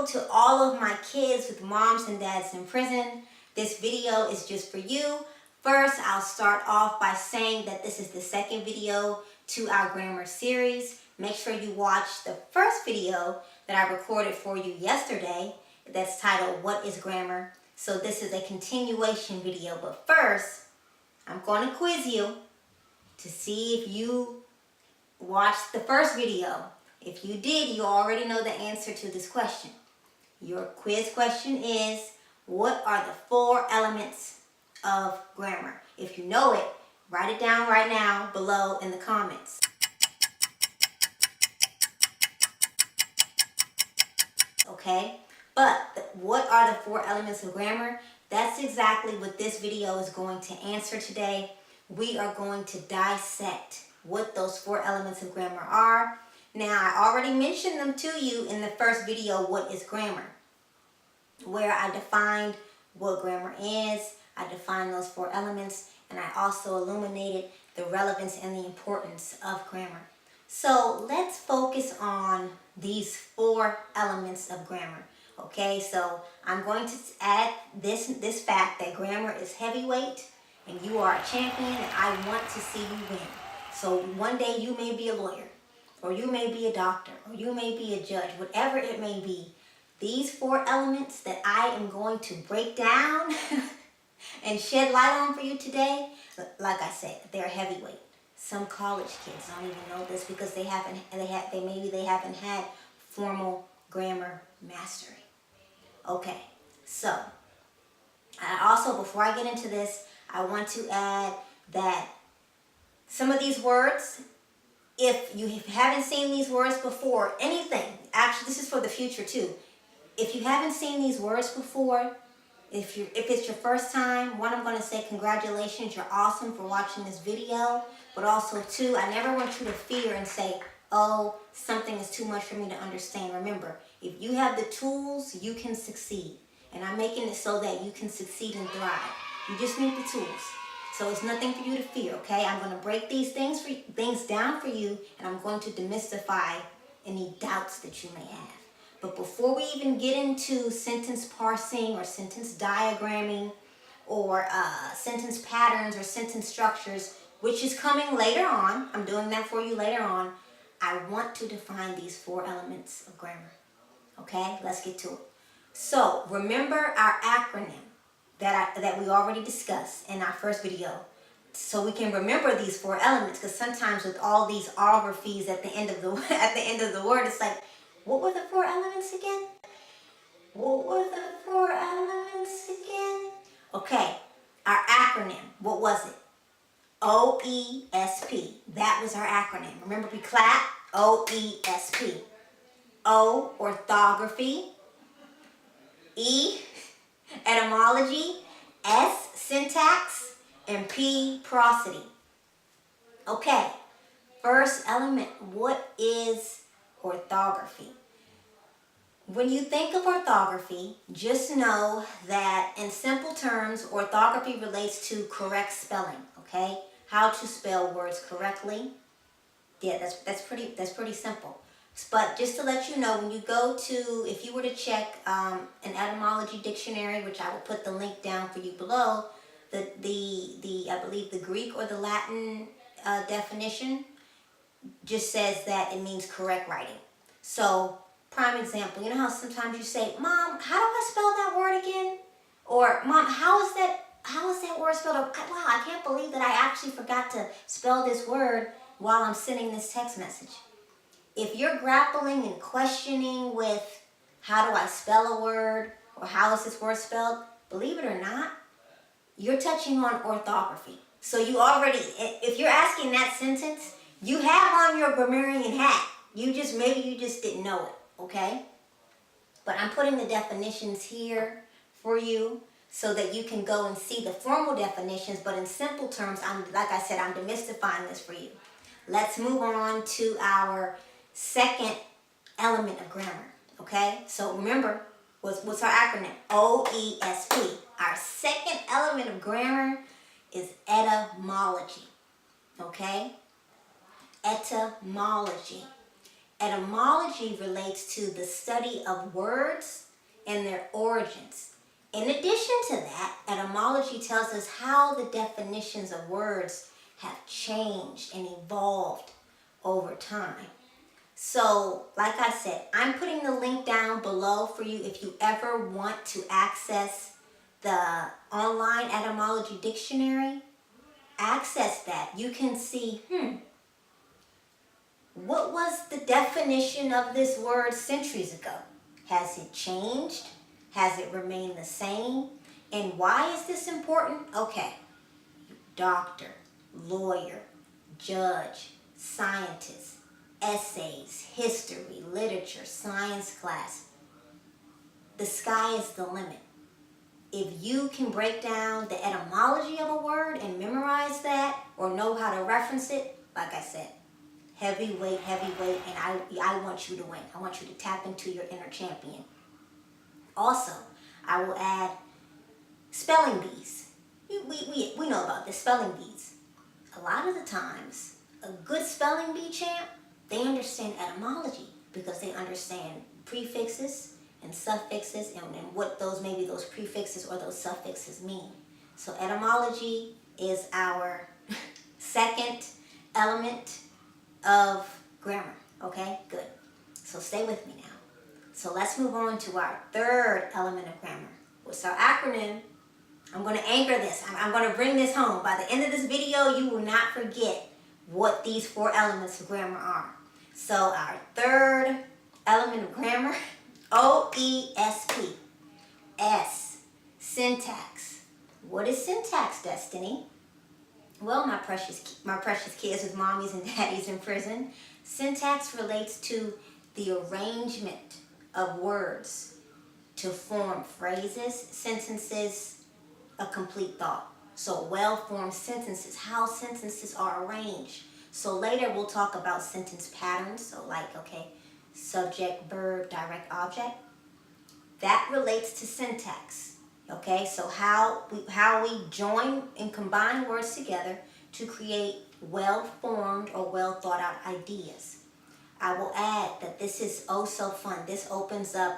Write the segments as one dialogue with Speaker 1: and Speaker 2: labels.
Speaker 1: to all of my kids with moms and dads in prison. This video is just for you. First, I'll start off by saying that this is the second video to our grammar series. Make sure you watch the first video that I recorded for you yesterday that's titled, What is Grammar? So this is a continuation video, but first, I'm going to quiz you to see if you watched the first video. If you did, you already know the answer to this question. Your quiz question is, what are the 4 elements of grammar? If you know it, write it down right now below in the comments. Okay? But what are the 4 elements of grammar? That's exactly what this video is going to answer today. We are going to dissect what those 4 elements of grammar are. Now, I already mentioned them to you in the first video, What is Grammar? Where I defined what grammar is, I defined those 4 elements, and I also illuminated the relevance and the importance of grammar. So let's focus on these 4 elements of grammar. Okay, so I'm going to add this fact that grammar is heavyweight and you are a champion and I want to see you win. So one day you may be a lawyer, or you may be a doctor, or you may be a judge, whatever it may be. These 4 elements that I am going to break down and shed light on for you today, like I said, they're heavyweight. Some college kids don't even know this because they haven't had formal grammar mastery. Okay, so also before I get into this, I want to add that some of these words, if you haven't seen these words before, anything, actually this is for the future too. If you haven't seen these words before, if it's your first time, one, I'm going to say congratulations, you're awesome for watching this video. But also two, I never want you to fear and say, oh, something is too much for me to understand. Remember, if you have the tools, you can succeed. And I'm making it so that you can succeed and thrive. You just need the tools. So it's nothing for you to fear, okay? I'm going to break these things down for you, and I'm going to demystify any doubts that you may have. But before we even get into sentence parsing or sentence diagramming or sentence patterns or sentence structures, which is coming later on, I'm doing that for you later on, I want to define these 4 elements of grammar. Okay, let's get to it. So remember our acronym that we already discussed in our first video. So we can remember these 4 elements, because sometimes with all these orthographies at the end of the word, it's like, what were the 4 elements again? What were the 4 elements again? Okay, our acronym, what was it? OESP. That was our acronym. Remember, we clap? OESP. O, orthography. E, etymology. S, syntax. And P, prosody. Okay, first element, what is orthography? When you think of orthography, just know that in simple terms, orthography relates to correct spelling, okay? How to spell words correctly. Yeah, that's pretty simple. But just to let you know, when you go to, if you were to check an etymology dictionary, which I will put the link down for you below, I believe the Greek or the Latin definition just says that it means correct writing. So, prime example, you know how sometimes you say, Mom, how do I spell that word again? Or, Mom, how is that word spelled? Wow, I can't believe that I actually forgot to spell this word while I'm sending this text message. If you're grappling and questioning with how do I spell a word or how is this word spelled, believe it or not, you're touching on orthography. So you already, if you're asking that sentence, you have on your grammarian hat. Maybe you just didn't know it, okay? But I'm putting the definitions here for you so that you can go and see the formal definitions, but in simple terms, like I said, I'm demystifying this for you. Let's move on to our second element of grammar, okay? So remember, what's our acronym? OESP. Our second element of grammar is etymology, okay? Etymology. Etymology relates to the study of words and their origins. In addition to that, etymology tells us how the definitions of words have changed and evolved over time. So, like I said, I'm putting the link down below for you if you ever want to access the online etymology dictionary. Access that. You can see, what was the definition of this word centuries ago? Has it changed? Has it remained the same? And why is this important? Okay. Doctor, lawyer, judge, scientist, essays, history, literature, science class. The sky is the limit. If you can break down the etymology of a word and memorize that or know how to reference it, like I said, heavyweight, and I want you to win. I want you to tap into your inner champion. Also, I will add spelling bees. We know about this, spelling bees. A lot of the times, a good spelling bee champ, they understand etymology because they understand prefixes and suffixes and what those prefixes or those suffixes mean. So etymology is our second element of grammar. Okay, good. So stay with me now. So let's move on to our third element of grammar. What's our acronym? I'm going to anchor this. I'm going to bring this home. By the end of this video, you will not forget what these 4 elements of grammar are. So our third element of grammar, OESP. S, syntax. What is syntax, Destiny? Well, my precious kids with mommies and daddies in prison, syntax relates to the arrangement of words to form phrases, sentences, a complete thought. So well-formed sentences, how sentences are arranged. So later we'll talk about sentence patterns. So like, okay, subject, verb, direct object. That relates to syntax. Okay, so how we join and combine words together to create well-formed or well-thought-out ideas. I will add that this is oh so fun. This opens up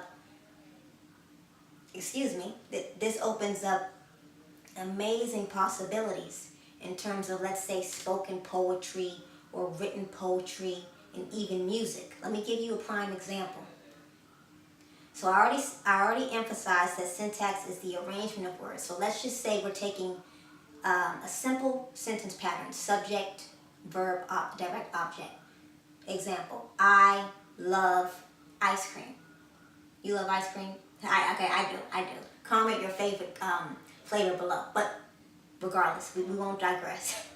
Speaker 1: amazing possibilities in terms of, let's say, spoken poetry or written poetry and even music. Let me give you a prime example. So I already emphasized that syntax is the arrangement of words. So let's just say we're taking a simple sentence pattern: subject, verb, direct object. Example: I love ice cream. You love ice cream? I do. Comment your favorite flavor below. But regardless, we won't digress.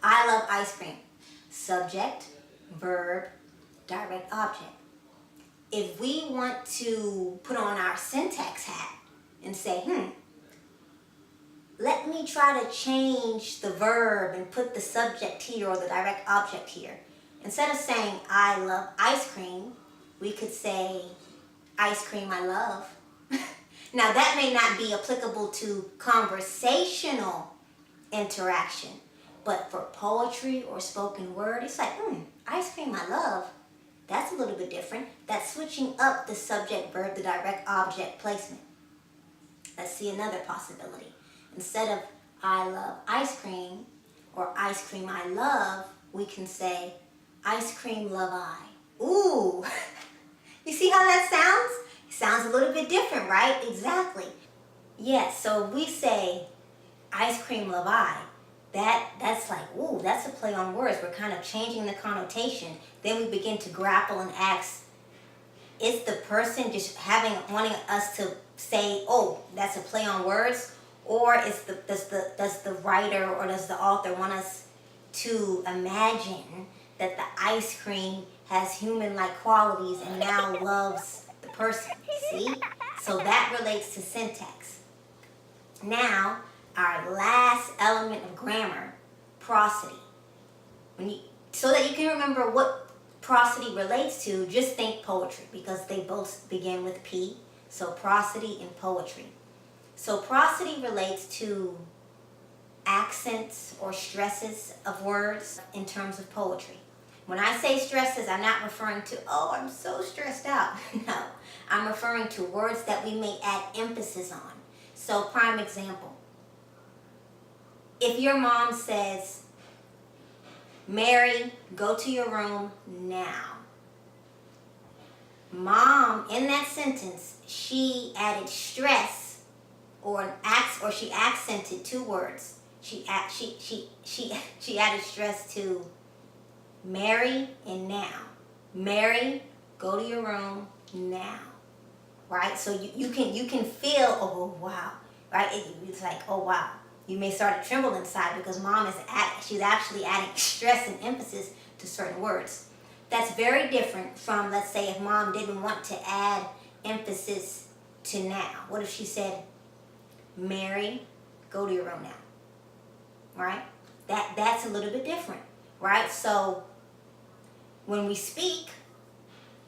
Speaker 1: I love ice cream. Subject, verb, direct object. If we want to put on our syntax hat and say, let me try to change the verb and put the subject here or the direct object here. Instead of saying, I love ice cream, we could say, ice cream I love. Now that may not be applicable to conversational interaction, but for poetry or spoken word, it's like, ice cream I love. That's a little bit different. That's switching up the subject, verb, the direct object placement. Let's see another possibility. Instead of I love ice cream or ice cream I love, we can say ice cream love I. Ooh, you see how that sounds? It sounds a little bit different, right? Exactly. Yes, so if we say ice cream love I, that's like, ooh, that's a play on words. We're kind of changing the connotation. Then we begin to grapple and ask, is the person just wanting us to say, oh, that's a play on words? Or does the writer or does the author want us to imagine that the ice cream has human-like qualities and now loves the person? See? So that relates to syntax. Now, our last element of grammar, prosody. So that you can remember what prosody relates to, just think poetry, because they both begin with P. So prosody and poetry. So prosody relates to accents or stresses of words in terms of poetry. When I say stresses, I'm not referring to, oh, I'm so stressed out. No, I'm referring to words that we may add emphasis on. So, prime example. If your mom says, Mary, go to your room now. Mom, in that sentence, she added stress she accented two words. She added stress to Mary and now. Mary, go to your room now. Right? So you can feel, oh wow. Right? It's like, oh wow. You may start to tremble inside because mom she's actually adding stress and emphasis to certain words. That's very different from, let's say, if mom didn't want to add emphasis to now. What if she said, Mary, go to your room now? Right? That's a little bit different. Right? So when we speak,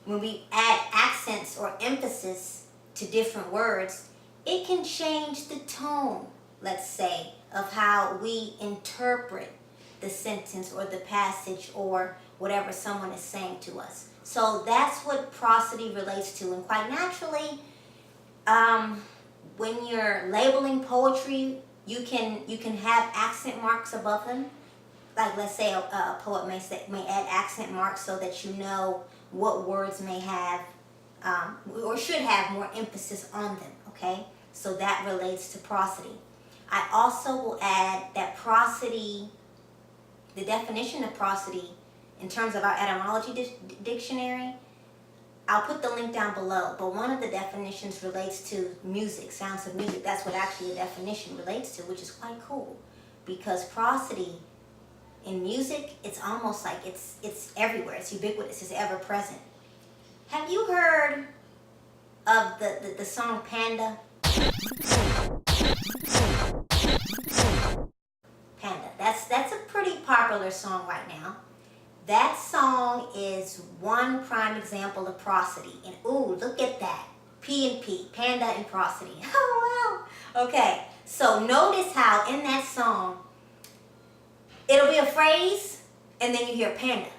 Speaker 1: when we add accents or emphasis to different words, it can change the tone, let's say, of how we interpret the sentence or the passage or whatever someone is saying to us. So that's what prosody relates to. And quite naturally, when you're labeling poetry, you can have accent marks above them. Like, let's say a poet may add accent marks so that you know what words may have or should have more emphasis on them, okay? So that relates to prosody. I also will add that prosody, the definition of prosody in terms of our etymology dictionary, I'll put the link down below, but one of the definitions relates to music, sounds of music. That's what actually the definition relates to, which is quite cool, because prosody in music, it's almost like it's everywhere. It's ubiquitous. It's ever present. Have you heard of the song Panda? Panda. That's a pretty popular song right now. That song is one prime example of prosody. And ooh, look at that. P and P, Panda and prosody. Oh wow. Okay, so notice how in that song, it'll be a phrase, and then you hear panda.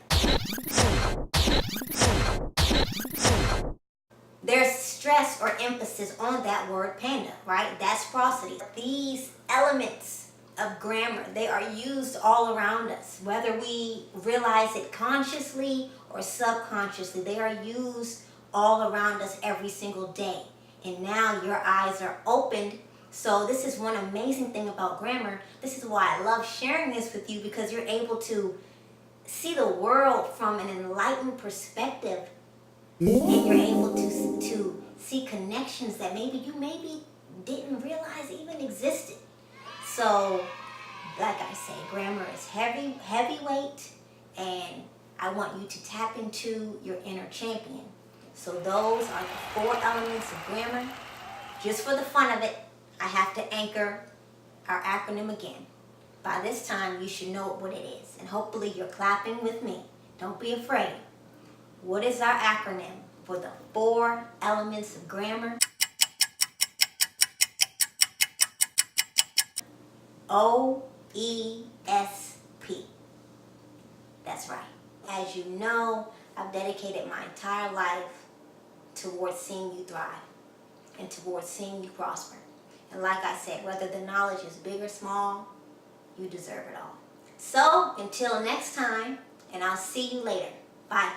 Speaker 1: There's stress or emphasis on that word panda, right? That's prosody. These elements of grammar, they are used all around us. Whether we realize it consciously or subconsciously, they are used all around us every single day. And now your eyes are opened. So this is one amazing thing about grammar. This is why I love sharing this with you, because you're able to see the world from an enlightened perspective, and you're able to see connections that maybe you didn't realize even existed. So, like I say, grammar is heavyweight, and I want you to tap into your inner champion. So those are the 4 elements of grammar. Just for the fun of it, I have to anchor our acronym again. By this time, you should know what it is, and hopefully you're clapping with me. Don't be afraid. What is our acronym for the 4 elements of grammar? OESP. That's right. As you know, I've dedicated my entire life towards seeing you thrive and towards seeing you prosper. And like I said, whether the knowledge is big or small, you deserve it all. So, until next time, and I'll see you later. Bye.